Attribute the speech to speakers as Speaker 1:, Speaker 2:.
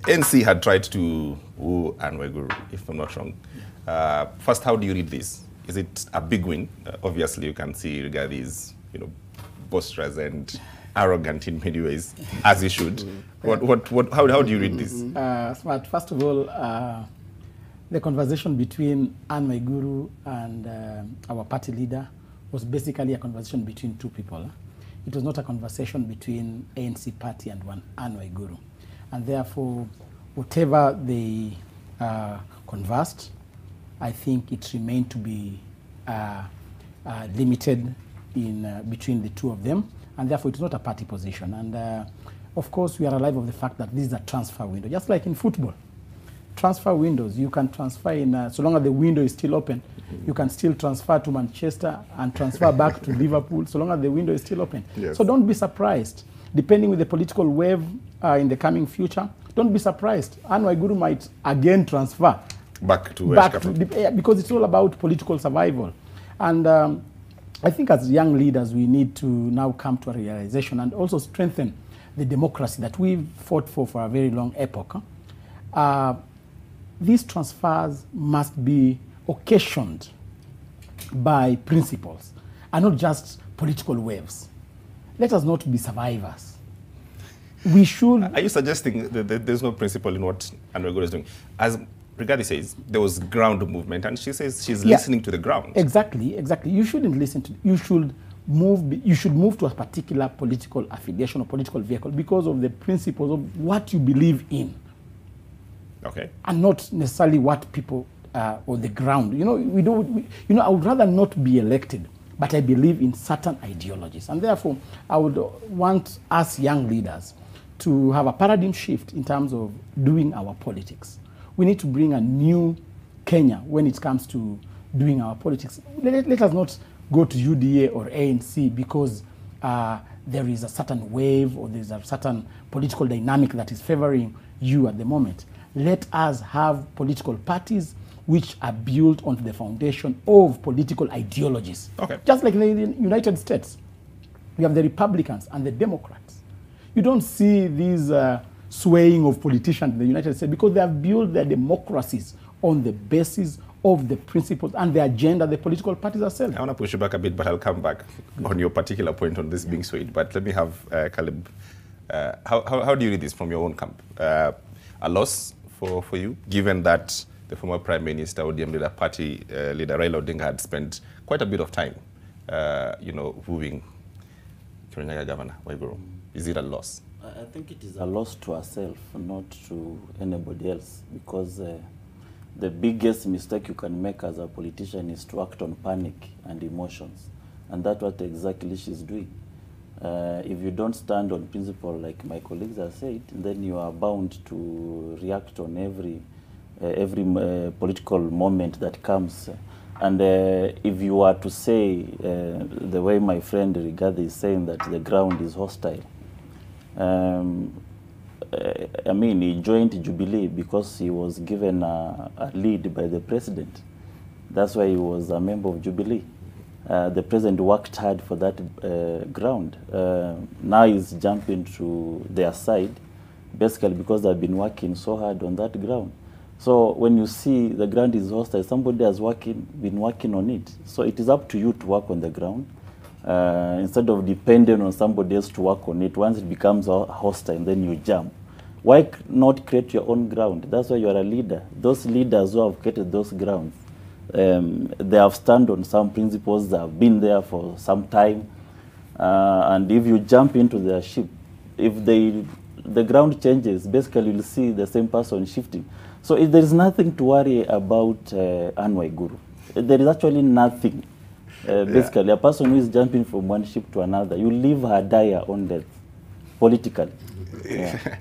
Speaker 1: NC had tried to woo Anne Waiguru, if I'm not wrong. First, how do you read this? Is it a big win? Obviously, you can see Rigathi is, boisterous and arrogant in many ways, as he should. How do you read this?
Speaker 2: Smart. First of all, the conversation between Anne Waiguru and our party leader was basically a conversation between two people. It was not a conversation between ANC party and Anne Waiguru. And therefore, whatever they conversed, I think it remained to be limited in between the two of them, and therefore it's not a party position. And of course, we are alive of the fact that this is a transfer window, just like in football. Transfer windows, you can transfer in, so long as the window is still open, you can still transfer to Manchester and transfer back to Liverpool, so long as the window is still open.
Speaker 1: Yes.
Speaker 2: So don't be surprised. Depending with the political wave in the coming future, don't be surprised. Anne Waiguru might again transfer
Speaker 1: back to
Speaker 2: because it's all about political survival. And I think as young leaders, we need to now come to a realization and also strengthen the democracy that we've fought for a very long epoch. These transfers must be occasioned by principles and not just political waves. Let us not be survivors. We should...
Speaker 1: Are you suggesting that there's no principle in what Anne Waiguru is doing? As Rigathi says, there was ground movement, and she says she's listening to the ground.
Speaker 2: Exactly. You shouldn't listen to... You should move to a particular political affiliation or political vehicle because of the principles of what you believe in.
Speaker 1: Okay.
Speaker 2: And not necessarily what people on the ground. I would rather not be elected, but I believe in certain ideologies. And therefore, I would want us young leaders to have a paradigm shift in terms of doing our politics. We need to bring a new Kenya when it comes to doing our politics. Let us not go to UDA or ANC because there is a certain wave or there's a certain political dynamic that is favoring you at the moment. Let us have political parties which are built onto the foundation of political ideologies.
Speaker 1: Okay.
Speaker 2: Just like in the United States, we have the Republicans and the Democrats. You don't see these swaying of politicians in the United States because they have built their democracies on the basis of the principles and the agenda the political parties are selling.
Speaker 1: I want to push you back a bit, but I'll come back on your particular point on this being swayed. But let me have Caleb. How do you read this from your own camp? A loss for you, given that the former Prime Minister, ODM leader, party leader Raila Odinga had spent quite a bit of time, wooing Kirinyaga Governor Waiguru. Is it a loss?
Speaker 3: I think it is a loss to ourselves, not to anybody else, because the biggest mistake you can make as a politician is to act on panic and emotions, and that's what exactly she's doing. If you don't stand on principle, like my colleagues have said, then you are bound to react on every political moment that comes. And if you are to say, the way my friend Rigathi is saying that the ground is hostile, I mean, he joined Jubilee because he was given a lead by the president. That's why he was a member of Jubilee. The president worked hard for that ground. Now he's jumping to their side, basically because they've been working so hard on that ground. So when you see the ground is hostile, somebody has been working on it. So it is up to you to work on the ground instead of depending on somebody else to work on it. Once it becomes hostile, then you jump. Why not create your own ground? That's why you are a leader. Those leaders who have created those grounds, they have stand on some principles that have been there for some time. And if you jump into their ship, if the ground changes, basically you'll see the same person shifting. So there is nothing to worry about Anne Waiguru. There is actually nothing. Basically, a person who is jumping from one ship to another, you leave her die her own death, politically. Yeah.